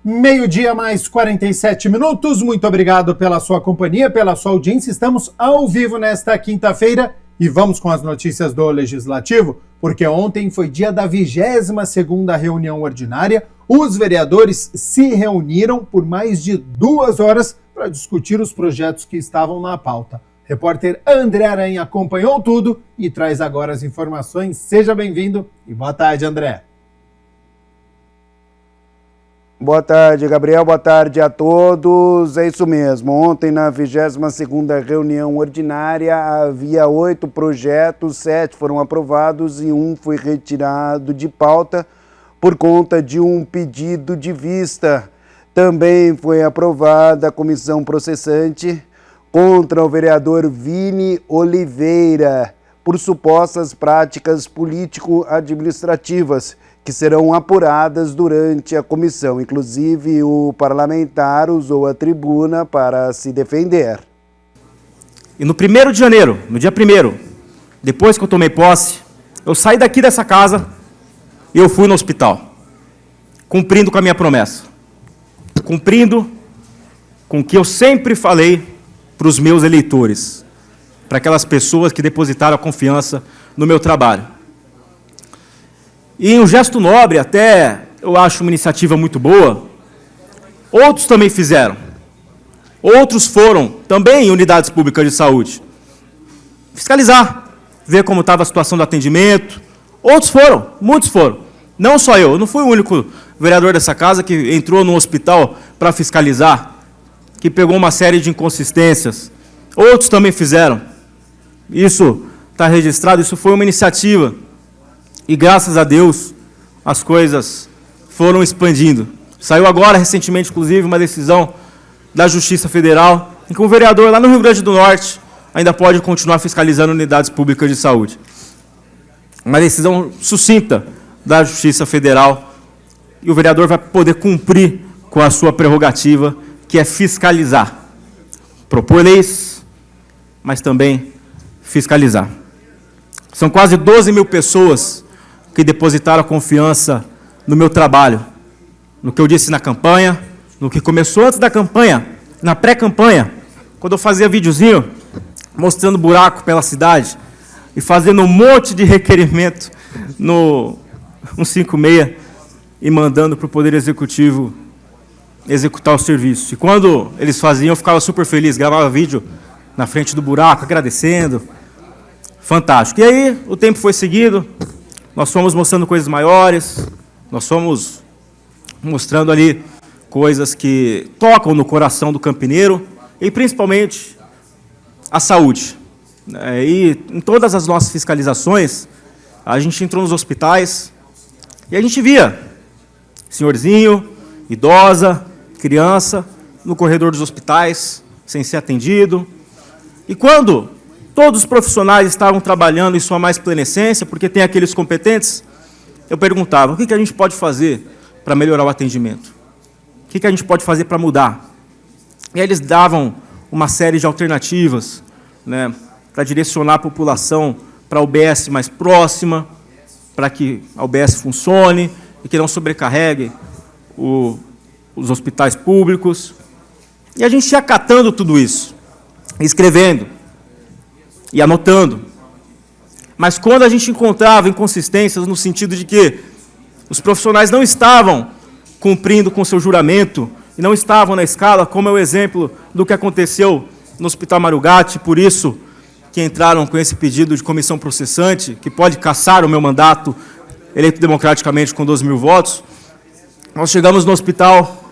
Meio-dia mais 47 minutos. Muito obrigado pela sua companhia, pela sua audiência. Estamos ao vivo nesta quinta-feira e vamos com as notícias do Legislativo, porque ontem foi dia da 22ª reunião ordinária. Os vereadores se reuniram por mais de 2 horas para discutir os projetos que estavam na pauta. Repórter André Aranha acompanhou tudo e traz agora as informações. Seja bem-vindo e boa tarde, André. Boa tarde, Gabriel. Boa tarde a todos. É isso mesmo. Ontem, na 22ª reunião ordinária, havia 8 projetos, 7 foram aprovados e 1 foi retirado de pauta por conta de um pedido de vista. Também foi aprovada a comissão processante contra o vereador Vini Oliveira por supostas práticas político-administrativas que serão apuradas durante a comissão. Inclusive, o parlamentar usou a tribuna para se defender. E no 1º de janeiro, no dia 1º, depois que eu tomei posse, eu saí daqui dessa casa e eu fui no hospital, cumprindo com a minha promessa, cumprindo com o que eu sempre falei para os meus eleitores, para aquelas pessoas que depositaram a confiança no meu trabalho. E em um gesto nobre, até eu acho uma iniciativa muito boa, outros também fizeram. Outros foram também em unidades públicas de saúde fiscalizar, ver como estava a situação do atendimento. Outros foram, muitos foram. Não só eu não fui o único vereador dessa casa que entrou no hospital para fiscalizar, que pegou uma série de inconsistências. Outros também fizeram. Isso está registrado, isso foi uma iniciativa. E, graças a Deus, as coisas foram expandindo. Saiu agora, recentemente, inclusive, uma decisão da Justiça Federal, em que um vereador lá no Rio Grande do Norte ainda pode continuar fiscalizando unidades públicas de saúde. Uma decisão sucinta da Justiça Federal, e o vereador vai poder cumprir com a sua prerrogativa, que é fiscalizar. Propor leis, mas também fiscalizar. São quase 12 mil pessoas que depositaram a confiança no meu trabalho, no que eu disse na campanha, no que começou antes da campanha, na pré-campanha, quando eu fazia videozinho mostrando buraco pela cidade e fazendo um monte de requerimento no 156 e mandando para o Poder Executivo executar o serviço. E quando eles faziam, eu ficava super feliz, gravava vídeo na frente do buraco, agradecendo. Fantástico. E aí, o tempo foi seguido, nós fomos mostrando coisas maiores, nós fomos mostrando ali coisas que tocam no coração do campineiro, e principalmente a saúde. E em todas as nossas fiscalizações, a gente entrou nos hospitais e a gente via senhorzinho, idosa, criança, no corredor dos hospitais, sem ser atendido. E quando todos os profissionais estavam trabalhando em sua mais plena essência, porque tem aqueles competentes, eu perguntava, o que a gente pode fazer para melhorar o atendimento? O que a gente pode fazer para mudar? E aí eles davam uma série de alternativas, né, para direcionar a população para a UBS mais próxima, para que a UBS funcione e que não sobrecarregue os hospitais públicos. E a gente ia acatando tudo isso, escrevendo e anotando. Mas quando a gente encontrava inconsistências no sentido de que os profissionais não estavam cumprindo com seu juramento e não estavam na escala, como é o exemplo do que aconteceu no Hospital Mário Gatti, por isso que entraram com esse pedido de comissão processante, que pode cassar o meu mandato eleito democraticamente com 12 mil votos, nós chegamos no hospital,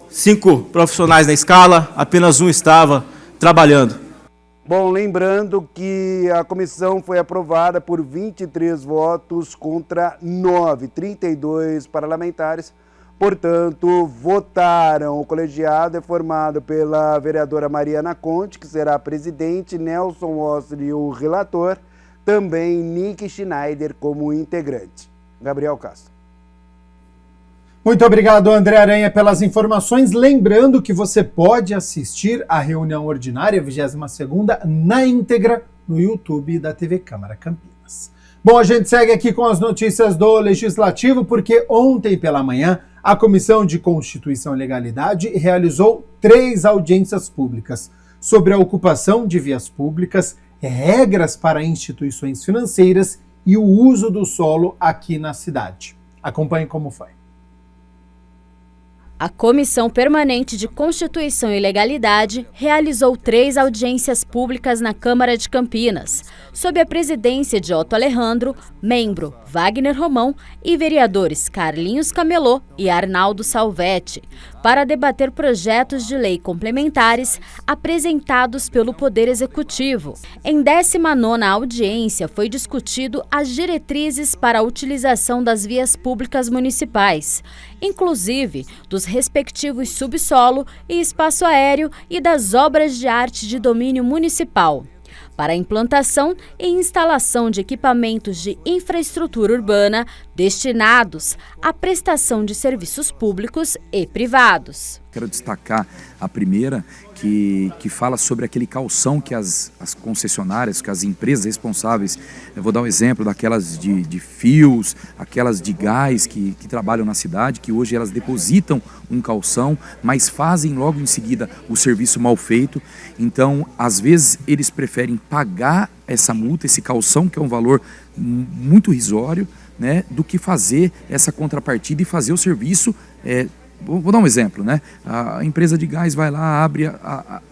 5 profissionais na escala, apenas 1 estava trabalhando. Bom, lembrando que a comissão foi aprovada por 23 votos contra 9, 32 parlamentares. Portanto, votaram. O colegiado é formado pela vereadora Mariana Conte, que será a presidente, Nelson Osli, o relator, também Nick Schneider como integrante. Gabriel Castro. Muito obrigado, André Aranha, pelas informações. Lembrando que você pode assistir a reunião ordinária, 22ª, na íntegra, no YouTube da TV Câmara Campinas. Bom, a gente segue aqui com as notícias do Legislativo, porque ontem pela manhã a Comissão de Constituição e Legalidade realizou 3 audiências públicas sobre a ocupação de vias públicas, regras para instituições financeiras e o uso do solo aqui na cidade. Acompanhe como foi. A Comissão Permanente de Constituição e Legalidade realizou 3 audiências públicas na Câmara de Campinas, sob a presidência de Otto Alejandro, membro Wagner Romão e vereadores Carlinhos Camelô e Arnaldo Salvetti, para debater projetos de lei complementares apresentados pelo Poder Executivo. Em 19ª audiência foi discutido as diretrizes para a utilização das vias públicas municipais, inclusive dos respectivos subsolo e espaço aéreo e das obras de arte de domínio municipal, para a implantação e instalação de equipamentos de infraestrutura urbana destinados à prestação de serviços públicos e privados. Quero destacar a primeira, que fala sobre aquele calção que as concessionárias, que as empresas responsáveis, eu vou dar um exemplo daquelas de fios, aquelas de gás que trabalham na cidade, que hoje elas depositam um calção, mas fazem logo em seguida o serviço mal feito. Então, às vezes, eles preferem pagar essa multa, esse calção, que é um valor muito irrisório, né, do que fazer essa contrapartida e fazer o serviço. Vou dar um exemplo, né? A empresa de gás vai lá, abre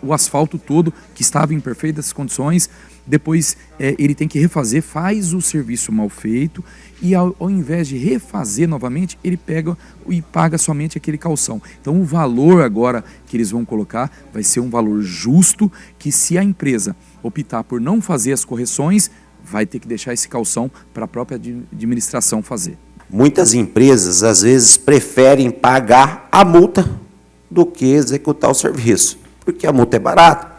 o asfalto todo, que estava em perfeitas condições, depois ele tem que refazer, faz o serviço mal feito e ao invés de refazer novamente, ele pega e paga somente aquele calção. Então o valor agora que eles vão colocar vai ser um valor justo, que se a empresa optar por não fazer as correções, vai ter que deixar esse calção para a própria administração fazer. Muitas empresas, às vezes, preferem pagar a multa do que executar o serviço, porque a multa é barata.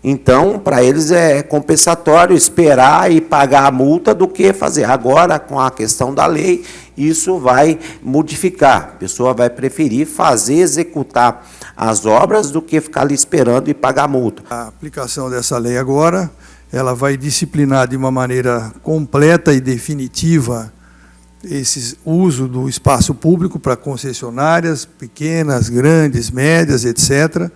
Então, para eles é compensatório esperar e pagar a multa do que fazer. Agora, com a questão da lei, isso vai modificar. A pessoa vai preferir executar as obras do que ficar ali esperando e pagar a multa. A aplicação dessa lei agora, ela vai disciplinar de uma maneira completa e definitiva esse uso do espaço público para concessionárias pequenas, grandes, médias, etc.,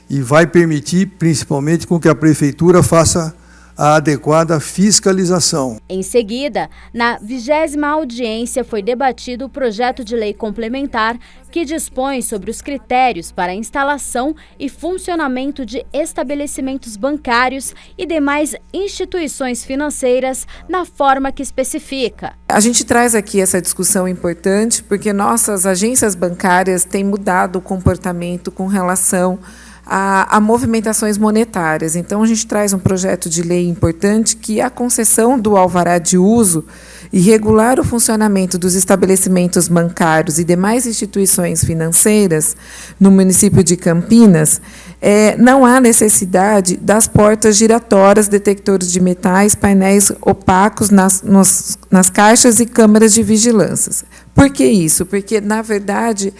e vai permitir, principalmente, com que a Prefeitura faça a adequada fiscalização. Em seguida, na 20ª audiência foi debatido o projeto de lei complementar que dispõe sobre os critérios para a instalação e funcionamento de estabelecimentos bancários e demais instituições financeiras na forma que especifica. A gente traz aqui essa discussão importante porque nossas agências bancárias têm mudado o comportamento com relação a movimentações monetárias. Então, a gente traz um projeto de lei importante que a concessão do alvará de uso e regular o funcionamento dos estabelecimentos bancários e demais instituições financeiras no município de Campinas, não há necessidade das portas giratórias, detectores de metais, painéis opacos nas caixas e câmeras de vigilância. Por que isso? Porque, na verdade,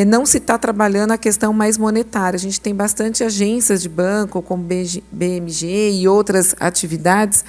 não se está trabalhando a questão mais monetária. A gente tem bastante agências de banco, como BMG e outras atividades,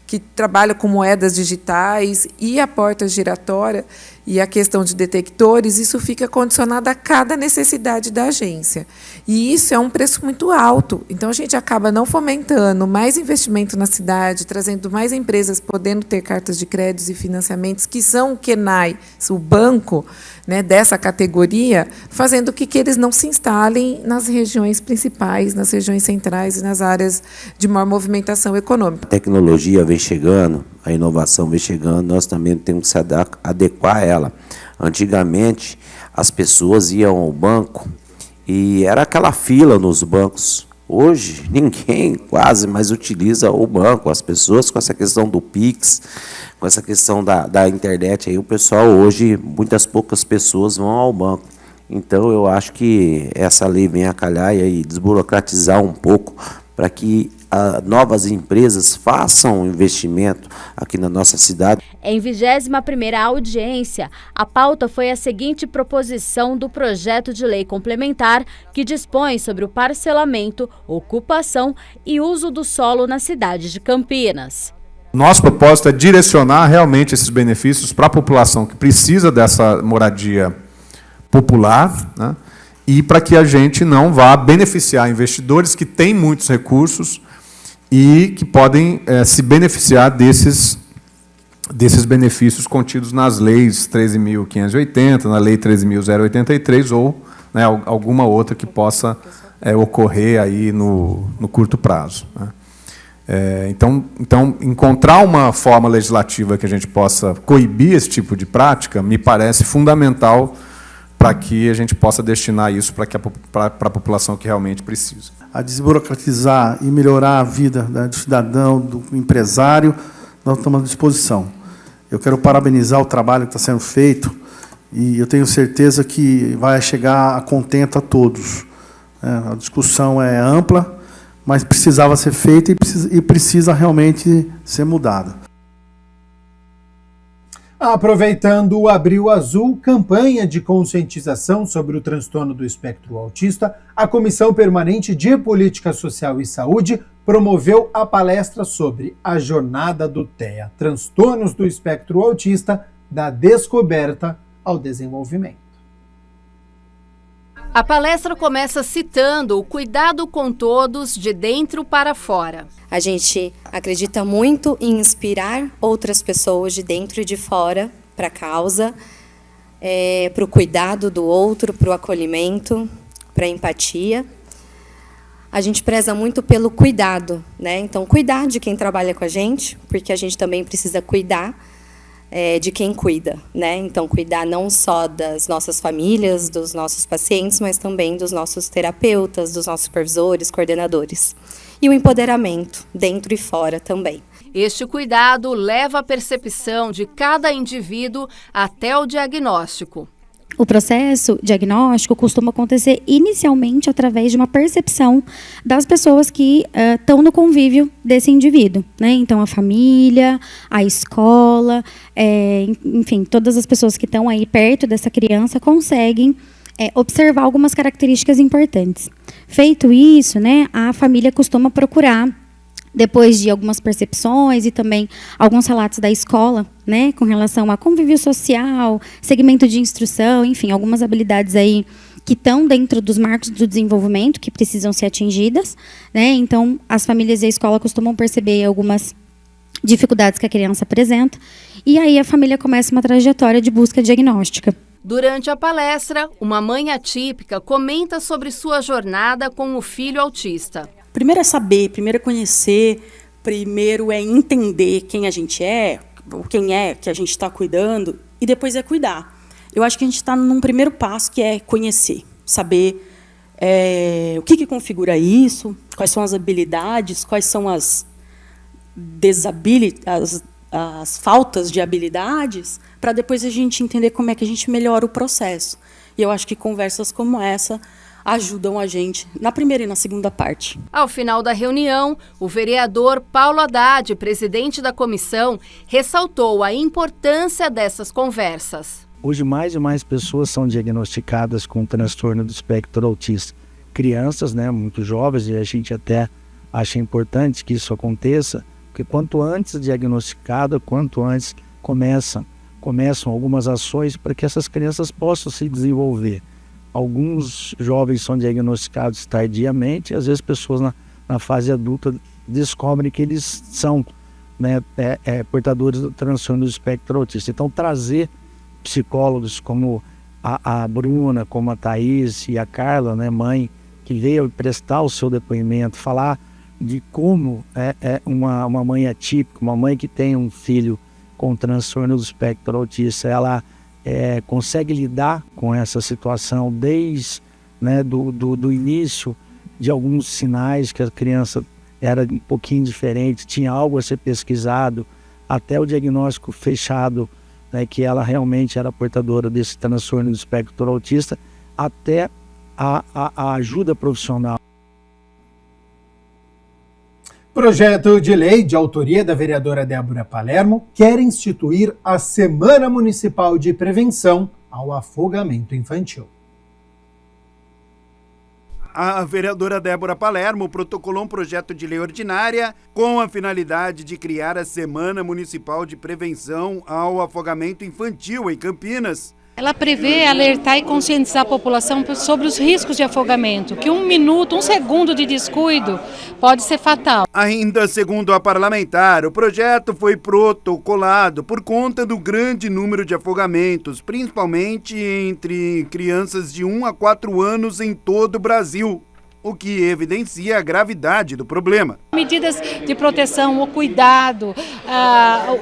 que trabalham com moedas digitais e a porta giratória e a questão de detectores, isso fica condicionado a cada necessidade da agência. E isso é um preço muito alto. Então, a gente acaba não fomentando mais investimento na cidade, trazendo mais empresas podendo ter cartas de créditos e financiamentos, que são o KENAI, o banco, né, dessa categoria, fazendo com que eles não se instalem nas regiões principais, nas regiões centrais e nas áreas de maior movimentação econômica. A tecnologia vem chegando, a inovação vem chegando, nós também temos que se adequar a ela. Antigamente, as pessoas iam ao banco e era aquela fila nos bancos. Hoje, ninguém quase mais utiliza o banco. As pessoas, com essa questão do Pix, com essa questão da internet, aí o pessoal hoje, muitas poucas pessoas vão ao banco. Então, eu acho que essa lei vem a calhar e desburocratizar um pouco para que novas empresas façam investimento aqui na nossa cidade. Em 21ª audiência, a pauta foi a seguinte proposição do projeto de lei complementar que dispõe sobre o parcelamento, ocupação e uso do solo na cidade de Campinas. Nosso propósito é direcionar realmente esses benefícios para a população que precisa dessa moradia popular, né? E para que a gente não vá beneficiar investidores que têm muitos recursos e que podem se beneficiar desses benefícios contidos nas leis 13.580, na lei 13.083 ou, né, alguma outra que possa ocorrer aí no curto prazo, né? Então, encontrar uma forma legislativa que a gente possa coibir esse tipo de prática me parece fundamental para que a gente possa destinar isso para a população que realmente precisa. A desburocratizar e melhorar a vida do cidadão, do empresário, nós estamos à disposição. Eu quero parabenizar o trabalho que está sendo feito e eu tenho certeza que vai chegar a contento a todos. A discussão é ampla, mas precisava ser feita e precisa realmente ser mudada. Aproveitando o Abril Azul, campanha de conscientização sobre o transtorno do espectro autista, a Comissão Permanente de Política Social e Saúde promoveu a palestra sobre a jornada do TEA, transtornos do espectro autista, da descoberta ao desenvolvimento. A palestra começa citando o cuidado com todos de dentro para fora. A gente acredita muito em inspirar outras pessoas de dentro e de fora para a causa, para o cuidado do outro, para o acolhimento, para a empatia. A gente preza muito pelo cuidado, né? Então, cuidar de quem trabalha com a gente, porque a gente também precisa cuidar de quem cuida, né? Então, cuidar não só das nossas famílias, dos nossos pacientes, mas também dos nossos terapeutas, dos nossos supervisores, coordenadores. E o empoderamento, dentro e fora também. Este cuidado leva a percepção de cada indivíduo até o diagnóstico. O processo diagnóstico costuma acontecer inicialmente através de uma percepção das pessoas que estão no convívio desse indivíduo, né? Então, a família, a escola, enfim, todas as pessoas que estão aí perto dessa criança conseguem observar algumas características importantes. Feito isso, né, a família costuma procurar, depois de algumas percepções e também alguns relatos da escola, né, com relação a convívio social, segmento de instrução, enfim, algumas habilidades aí que estão dentro dos marcos do desenvolvimento, que precisam ser atingidas, né? Então, as famílias e a escola costumam perceber algumas dificuldades que a criança apresenta, e aí a família começa uma trajetória de busca diagnóstica. Durante a palestra, uma mãe atípica comenta sobre sua jornada com o filho autista. Primeiro é saber, primeiro é conhecer, primeiro é entender quem a gente é, quem é que a gente está cuidando, e depois é cuidar. Eu acho que a gente está num primeiro passo, que é conhecer, saber o que configura isso, quais são as habilidades, quais são as faltas de habilidades, para depois a gente entender como é que a gente melhora o processo. E eu acho que conversas como essa ajudam a gente na primeira e na segunda parte. Ao final da reunião, o vereador Paulo Haddad, presidente da comissão, ressaltou a importância dessas conversas. Hoje, mais e mais pessoas são diagnosticadas com transtorno do espectro autista. Crianças, né, muito jovens, e a gente até acha importante que isso aconteça, porque quanto antes diagnosticado, quanto antes começam algumas ações para que essas crianças possam se desenvolver. Alguns jovens são diagnosticados tardiamente, às vezes pessoas na fase adulta descobrem que eles são, né, portadores do transtorno do espectro autista. Então, trazer psicólogos como a Bruna, como a Thaís e a Carla, né, mãe, que veio prestar o seu depoimento, falar de como uma mãe atípica, uma mãe que tem um filho com transtorno do espectro autista, ela consegue lidar com essa situação desde, né, do início de alguns sinais que a criança era um pouquinho diferente, tinha algo a ser pesquisado, até o diagnóstico fechado, né, que ela realmente era portadora desse transtorno do espectro autista, até a ajuda profissional. Projeto de lei de autoria da vereadora Débora Palermo quer instituir a Semana Municipal de Prevenção ao Afogamento Infantil. A vereadora Débora Palermo protocolou um projeto de lei ordinária com a finalidade de criar a Semana Municipal de Prevenção ao Afogamento Infantil em Campinas. Ela prevê alertar e conscientizar a população sobre os riscos de afogamento, que 1 minuto, 1 segundo de descuido pode ser fatal. Ainda segundo a parlamentar, o projeto foi protocolado por conta do grande número de afogamentos, principalmente entre crianças de 1 a 4 anos em todo o Brasil, o que evidencia a gravidade do problema. Medidas de proteção, o cuidado,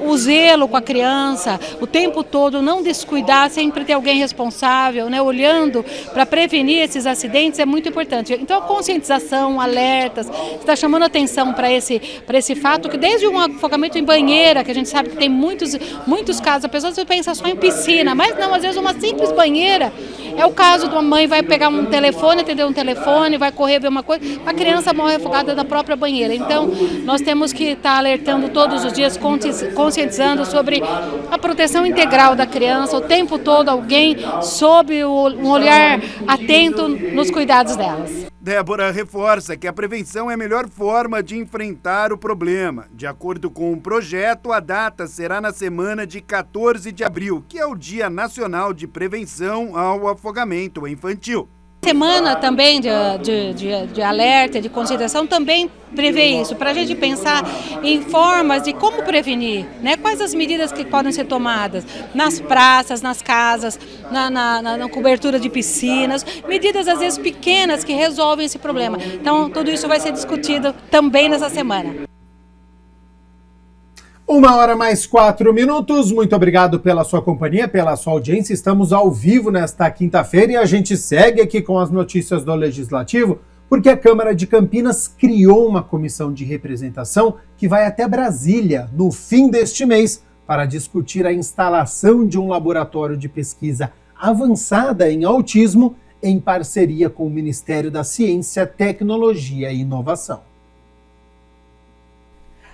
o zelo com a criança, o tempo todo, não descuidar, sempre ter alguém responsável, né, olhando para prevenir esses acidentes é muito importante. Então a conscientização, alertas, está chamando atenção para esse fato que desde um afogamento em banheira, que a gente sabe que tem muitos casos, a pessoa pensa só em piscina, mas não, às vezes uma simples banheira é o caso de uma mãe vai pegar um telefone, atender um telefone, vai correr ver uma coisa, a criança morre afogada da própria banheira. Então, nós temos que estar alertando todos os dias, conscientizando sobre a proteção integral da criança, o tempo todo alguém sob um olhar atento nos cuidados delas. Débora reforça que a prevenção é a melhor forma de enfrentar o problema. De acordo com o projeto, a data será na semana de 14 de abril, que é o Dia Nacional de Prevenção ao Afogamento Infantil. Semana também de alerta, de conscientização também prevê isso, para a gente pensar em formas de como prevenir, né? Quais as medidas que podem ser tomadas nas praças, nas casas, na cobertura de piscinas, medidas às vezes pequenas que resolvem esse problema. Então tudo isso vai ser discutido também nessa semana. 1h mais 4 minutos, muito obrigado pela sua companhia, pela sua audiência. Estamos ao vivo nesta quinta-feira e a gente segue aqui com as notícias do Legislativo, porque a Câmara de Campinas criou uma comissão de representação que vai até Brasília no fim deste mês para discutir a instalação de um laboratório de pesquisa avançada em autismo em parceria com o Ministério da Ciência, Tecnologia e Inovação.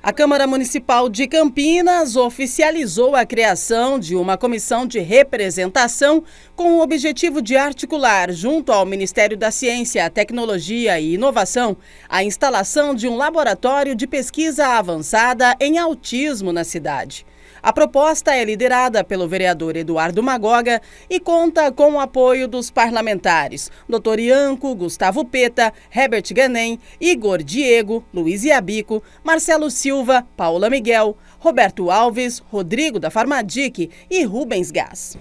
A Câmara Municipal de Campinas oficializou a criação de uma comissão de representação com o objetivo de articular, junto ao Ministério da Ciência, Tecnologia e Inovação, a instalação de um laboratório de pesquisa avançada em autismo na cidade. A proposta é liderada pelo vereador Eduardo Magoga e conta com o apoio dos parlamentares Dr. Ianco, Gustavo Peta, Herbert Ganem, Igor Diego, Luiz Iabico, Marcelo Silva, Paula Miguel, Roberto Alves, Rodrigo da Farmadic e Rubens Gás.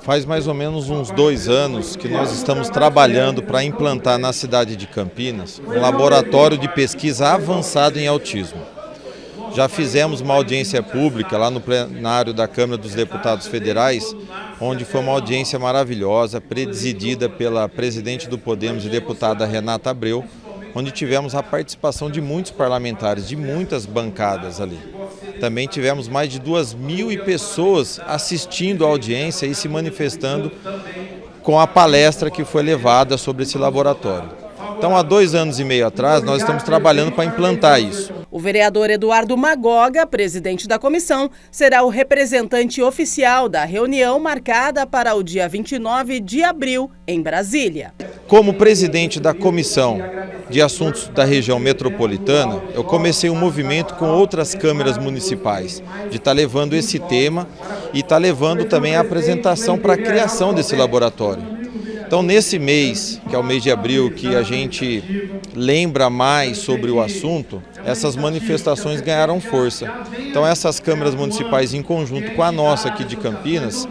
Faz mais ou menos uns 2 anos que nós estamos trabalhando para implantar na cidade de Campinas um laboratório de pesquisa avançado em autismo. Já fizemos uma audiência pública lá no plenário da Câmara dos Deputados Federais, onde foi uma audiência maravilhosa, presidida pela presidente do Podemos e deputada Renata Abreu, onde tivemos a participação de muitos parlamentares, de muitas bancadas ali. Também tivemos mais de 2.000 pessoas assistindo à audiência e se manifestando com a palestra que foi levada sobre esse laboratório. Então, há 2 anos e meio atrás, nós estamos trabalhando para implantar isso. O vereador Eduardo Magoga, presidente da comissão, será o representante oficial da reunião marcada para o dia 29 de abril, em Brasília. Como presidente da Comissão de Assuntos da Região Metropolitana, eu comecei um movimento com outras câmaras municipais de estar levando esse tema e estar levando também a apresentação para a criação desse laboratório. Então, nesse mês, que é o mês de abril, que a gente lembra mais sobre o assunto, essas manifestações ganharam força. Então, essas câmaras municipais, em conjunto com a nossa aqui de Campinas,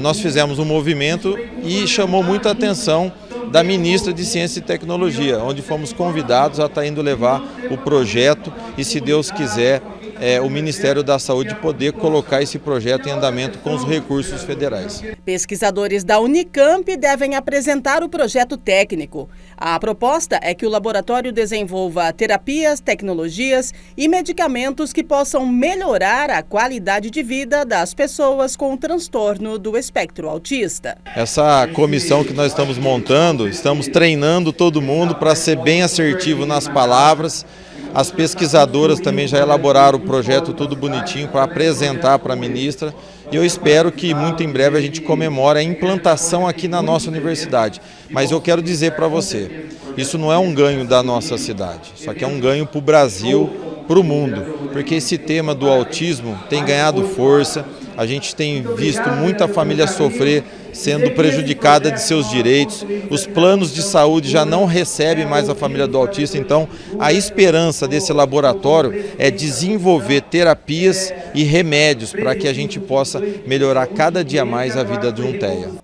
nós fizemos um movimento e chamou muita atenção da ministra de Ciência e Tecnologia, onde fomos convidados a estar indo levar o projeto e, se Deus quiser, o Ministério da Saúde poder colocar esse projeto em andamento com os recursos federais. Pesquisadores da Unicamp devem apresentar o projeto técnico. A proposta é que o laboratório desenvolva terapias, tecnologias e medicamentos que possam melhorar a qualidade de vida das pessoas com transtorno do espectro autista. Essa comissão que nós estamos montando, estamos treinando todo mundo para ser bem assertivo nas palavras. As pesquisadoras também já elaboraram o projeto tudo bonitinho para apresentar para a ministra e eu espero que muito em breve a gente comemore a implantação aqui na nossa universidade. Mas eu quero dizer para você, isso não é um ganho da nossa cidade, isso aqui é um ganho para o Brasil, para o mundo, porque esse tema do autismo tem ganhado força, a gente tem visto muita família sofrer, sendo prejudicada de seus direitos, os planos de saúde já não recebem mais a família do autista, então a esperança desse laboratório é desenvolver terapias e remédios para que a gente possa melhorar cada dia mais a vida de um TEA.